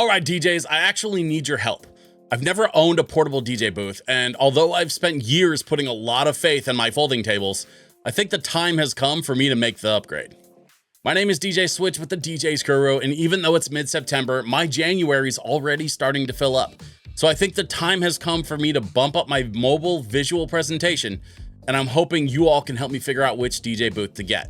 All right, DJs, I actually need your help. I've never owned a portable DJ booth, and although I've spent years putting a lot of faith in my folding tables, I think the time has come for me to make the upgrade. My name is DJ Switch with the DJs Guru, and even though it's mid-September, my January's already starting to fill up. So I think the time has come for me to bump up my mobile visual presentation, and I'm hoping you all can help me figure out which DJ booth to get.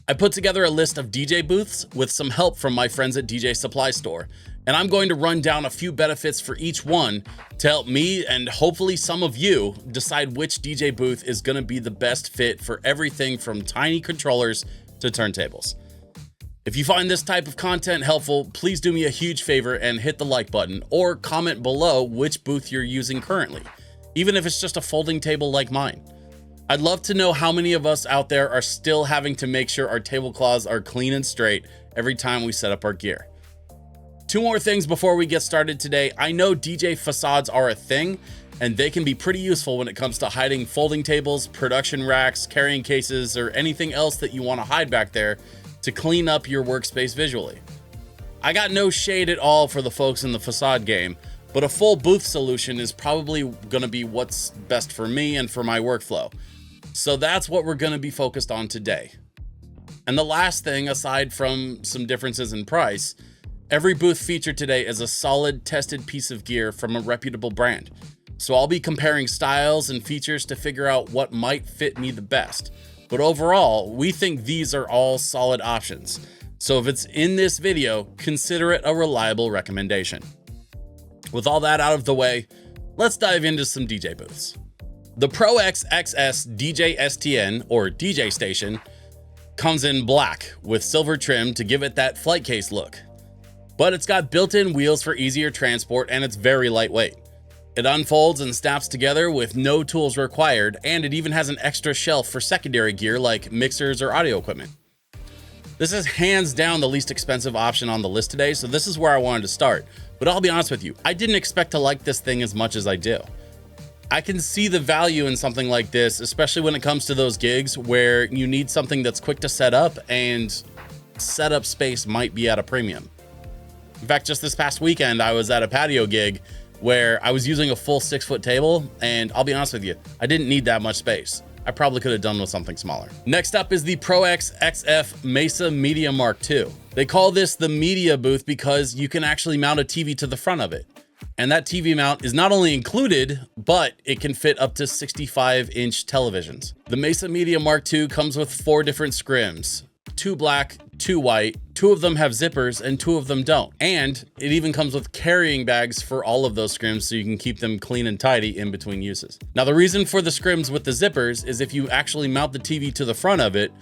I put together a list of DJ booths with some help from my friends at DJ Supply Store, and I'm going to run down a few benefits for each one to help me and hopefully some of you decide which DJ booth is going to be the best fit for everything from tiny controllers to turntables. If you find this type of content helpful, please do me a huge favor and hit the like button or comment below which booth you're using currently, even if it's just a folding table like mine. I'd love to know how many of us out there are still having to make sure our tablecloths are clean and straight every time we set up our gear. Two more things before we get started today. I know DJ facades are a thing, and they can be pretty useful when it comes to hiding folding tables, production racks, carrying cases, or anything else that you want to hide back there to clean up your workspace visually. I got no shade at all for the folks in the facade game, but a full booth solution is probably going to be what's best for me and for my workflow. So that's what we're going to be focused on today. And the last thing, aside from some differences in price, every booth featured today is a solid, tested piece of gear from a reputable brand. So I'll be comparing styles and features to figure out what might fit me the best. But overall, we think these are all solid options. So if it's in this video, consider it a reliable recommendation. With all that out of the way, let's dive into some DJ booths. The Pro X XS DJ STN, or DJ station, comes in black with silver trim to give it that flight case look. But it's got built-in wheels for easier transport, and it's very lightweight. It unfolds and snaps together with no tools required, and it even has an extra shelf for secondary gear like mixers or audio equipment. This is hands down the least expensive option on the list today, so this is where I wanted to start. But I'll be honest with you, I didn't expect to like this thing as much as I do. I can see the value in something like this, especially when it comes to those gigs where you need something that's quick to set up and setup space might be at a premium. In fact, just this past weekend, I was at a patio gig where I was using a full 6-foot table, and I'll be honest with you, I didn't need that much space. I probably could have done with something smaller. Next up is the Pro X XF Mesa Media Mark II. They call this the media booth because you can actually mount a TV to the front of it. And that TV mount is not only included, but it can fit up to 65-inch televisions. The Mesa Media Mark II comes with 4 different scrims, 2 black, 2 white, 2 of them have zippers and 2 of them don't. And it even comes with carrying bags for all of those scrims so you can keep them clean and tidy in between uses. Now, the reason for the scrims with the zippers is if you actually mount the TV to the front of it,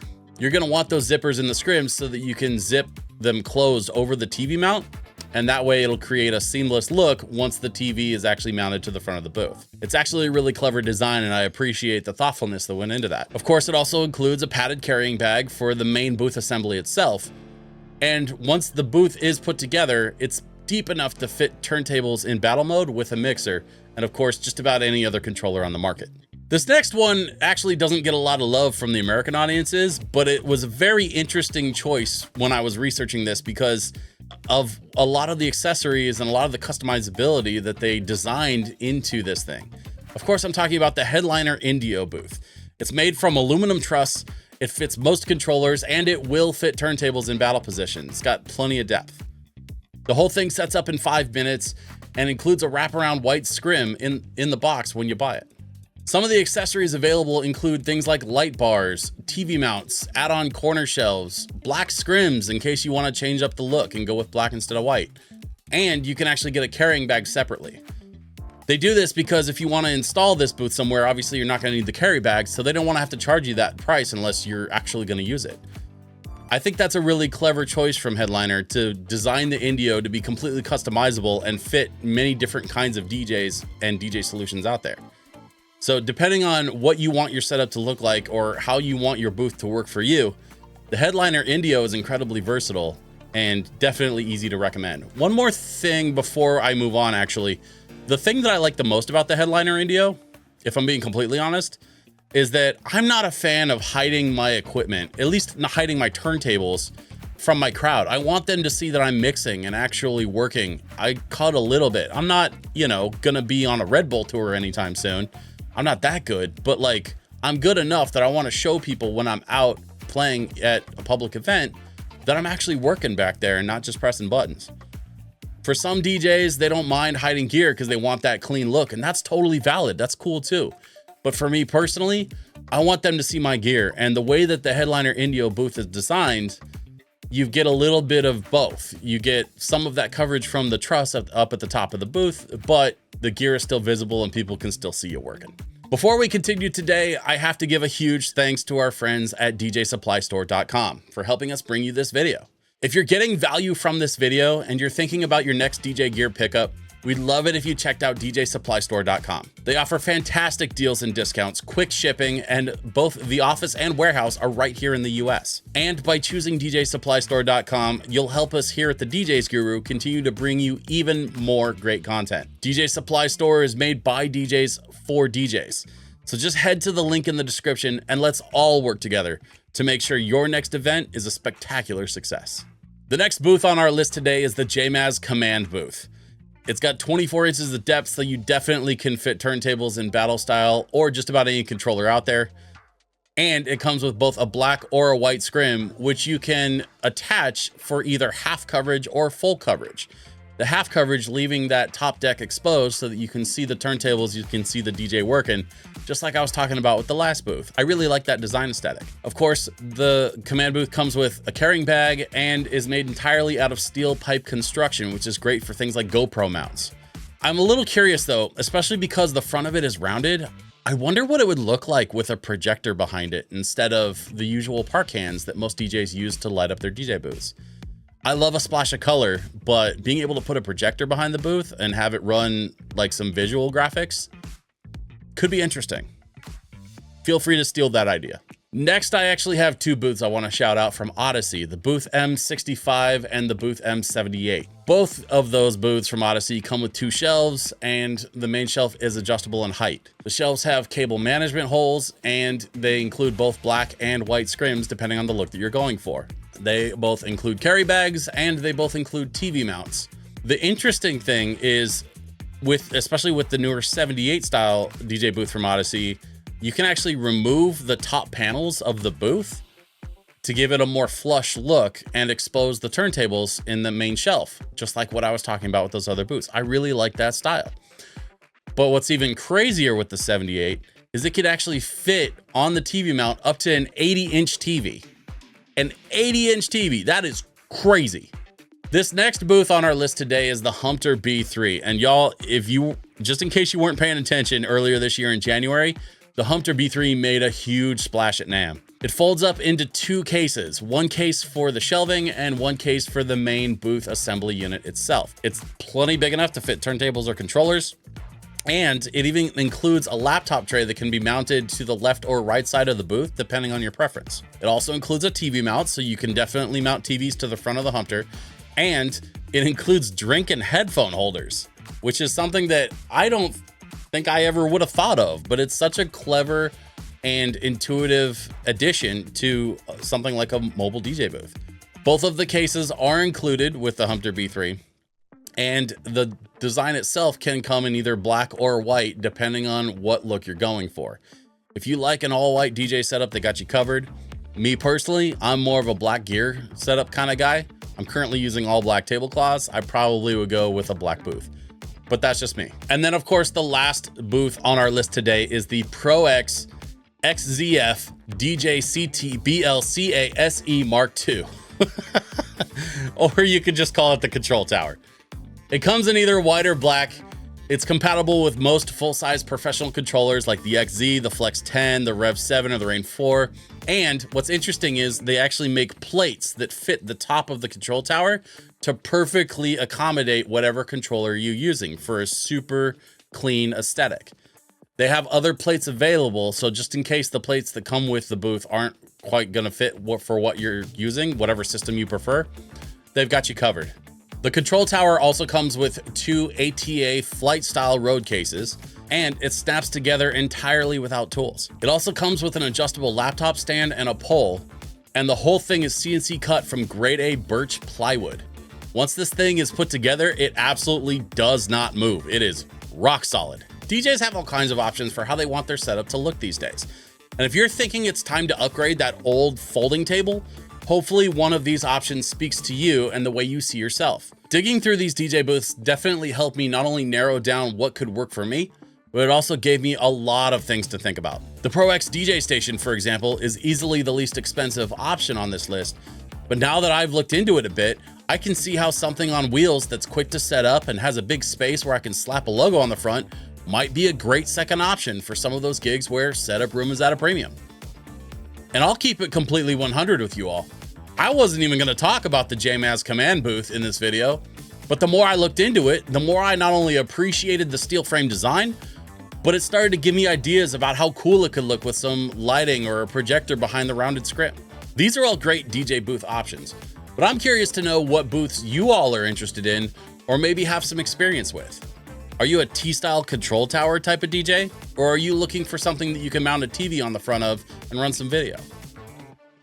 you're gonna want those zippers in the scrims so that you can zip them closed over the TV mount. And that way it'll create a seamless look once the TV is actually mounted to the front of the booth. It's actually a really clever design, and I appreciate the thoughtfulness that went into that. Of course, it also includes a padded carrying bag for the main booth assembly itself. And once the booth is put together, it's deep enough to fit turntables in battle mode with a mixer, and of course, just about any other controller on the market. This next one actually doesn't get a lot of love from the American audiences, but it was a very interesting choice when I was researching this because of a lot of the accessories and a lot of the customizability that they designed into this thing. Of course, I'm talking about the Headliner Indio booth. It's made from aluminum truss, it fits most controllers, and it will fit turntables in battle position. It's got plenty of depth. The whole thing sets up in 5 minutes and includes a wraparound white scrim in the box when you buy it. Some of the accessories available include things like light bars, TV mounts, add-on corner shelves, black scrims in case you want to change up the look and go with black instead of white. And you can actually get a carrying bag separately. They do this because if you want to install this booth somewhere, obviously you're not going to need the carry bag, so they don't want to have to charge you that price unless you're actually going to use it. I think that's a really clever choice from Headliner to design the Indio to be completely customizable and fit many different kinds of DJs and DJ solutions out there. So depending on what you want your setup to look like or how you want your booth to work for you, the Headliner Indio is incredibly versatile and definitely easy to recommend. One more thing before I move on, actually. The thing that I like the most about the Headliner Indio, if I'm being completely honest, is that I'm not a fan of hiding my equipment, at least not hiding my turntables, from my crowd. I want them to see that I'm mixing and actually working. I cut a little bit. I'm not, you know, gonna be on a Red Bull tour anytime soon. I'm not that good, but like, I'm good enough that I want to show people when I'm out playing at a public event that I'm actually working back there and not just pressing buttons. For some DJs, they don't mind hiding gear because they want that clean look, and that's totally valid. That's cool too. But for me personally, I want them to see my gear, and the way that the Headliner Indio booth is designed, you get a little bit of both. You get some of that coverage from the truss up at the top of the booth, but the gear is still visible and people can still see you working. Before we continue today, I have to give a huge thanks to our friends at DJSupplyStore.com for helping us bring you this video. If you're getting value from this video and you're thinking about your next DJ gear pickup, we'd love it if you checked out DJSupplyStore.com. They offer fantastic deals and discounts, quick shipping, and both the office and warehouse are right here in the US. And by choosing DJSupplyStore.com, you'll help us here at the DJs Guru continue to bring you even more great content. DJ Supply Store is made by DJs for DJs. So just head to the link in the description and let's all work together to make sure your next event is a spectacular success. The next booth on our list today is the JMAZ Command booth. It's got 24 inches of depth, so you definitely can fit turntables in battle style or just about any controller out there. And it comes with both a black or a white scrim, which you can attach for either half coverage or full coverage. The half coverage leaving that top deck exposed so that you can see the turntables, you can see the DJ working, just like I was talking about with the last booth. I really like that design aesthetic. Of course, the Command booth comes with a carrying bag and is made entirely out of steel pipe construction, which is great for things like GoPro mounts. I'm a little curious though, especially because the front of it is rounded. I wonder what it would look like with a projector behind it instead of the usual park cans that most DJs use to light up their DJ booths. I love a splash of color, but being able to put a projector behind the booth and have it run like some visual graphics could be interesting. Feel free to steal that idea. Next, I actually have two booths I want to shout out from Odyssey, the booth M65 and the booth M78. Both of those booths from Odyssey come with two shelves, and the main shelf is adjustable in height. The shelves have cable management holes, and they include both black and white scrims depending on the look that you're going for. They both include carry bags, and they both include TV mounts. The interesting thing is, especially with the newer 78 style DJ booth from Odyssey, you can actually remove the top panels of the booth to give it a more flush look and expose the turntables in the main shelf, just like what I was talking about with those other booths. I really like that style. But what's even crazier with the 78 is it could actually fit on the TV mount up to an 80-inch TV. An 80-inch TV, that is crazy. This next booth on our list today is the Humpter B3. And y'all, just in case you weren't paying attention earlier this year in January, the Humpter B3 made a huge splash at NAMM. It folds up into two cases, one case for the shelving and one case for the main booth assembly unit itself. It's plenty big enough to fit turntables or controllers. And it even includes a laptop tray that can be mounted to the left or right side of the booth, depending on your preference. It also includes a TV mount, so you can definitely mount TVs to the front of the Humpter. And it includes drink and headphone holders, which is something that I don't think I ever would have thought of, but it's such a clever and intuitive addition to something like a mobile DJ booth. Both of the cases are included with the Humpter B3. And the design itself can come in either black or white, depending on what look you're going for. If you like an all-white DJ setup that got you covered, me personally, I'm more of a black gear setup kind of guy. I'm currently using all black tablecloths. I probably would go with a black booth, but that's just me. And then of course, the last booth on our list today is the Pro X XZF DJ CT BLCASE Mark II. Or you could just call it the control tower. It comes in either white or black. It's compatible with most full-size professional controllers like the XZ, the Flex 10, the Rev 7, or the Rane 4. And what's interesting is they actually make plates that fit the top of the control tower to perfectly accommodate whatever controller you're using for a super clean aesthetic. They have other plates available, so just in case the plates that come with the booth aren't quite gonna fit for what you're using, whatever system you prefer, they've got you covered. The control tower also comes with two ATA flight style road cases, and it snaps together entirely without tools. It also comes with an adjustable laptop stand and a pole, and the whole thing is CNC cut from grade A birch plywood. Once this thing is put together, it absolutely does not move. It is rock solid. DJs have all kinds of options for how they want their setup to look these days. And if you're thinking it's time to upgrade that old folding table, hopefully one of these options speaks to you and the way you see yourself. Digging through these DJ booths definitely helped me not only narrow down what could work for me, but it also gave me a lot of things to think about. The Pro X DJ station, for example, is easily the least expensive option on this list, but now that I've looked into it a bit, I can see how something on wheels that's quick to set up and has a big space where I can slap a logo on the front might be a great second option for some of those gigs where setup room is at a premium. And I'll keep it completely 100 with you all. I wasn't even going to talk about the JMaz Command booth in this video, but the more I looked into it, the more I not only appreciated the steel frame design, but it started to give me ideas about how cool it could look with some lighting or a projector behind the rounded script. These are all great DJ booth options, but I'm curious to know what booths you all are interested in or maybe have some experience with. Are you a T-style control tower type of DJ, or are you looking for something that you can mount a TV on the front of and run some video?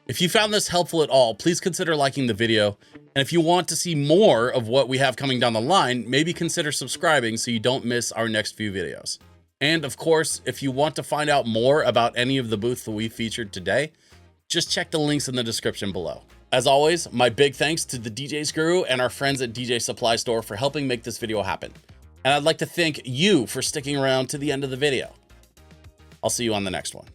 If you found this helpful at all, please consider liking the video. And if you want to see more of what we have coming down the line, maybe consider subscribing so you don't miss our next few videos. And of course, if you want to find out more about any of the booths that we featured today, just check the links in the description below. As always, my big thanks to the DJs Guru and our friends at DJ Supply Store for helping make this video happen. And I'd like to thank you for sticking around to the end of the video. I'll see you on the next one.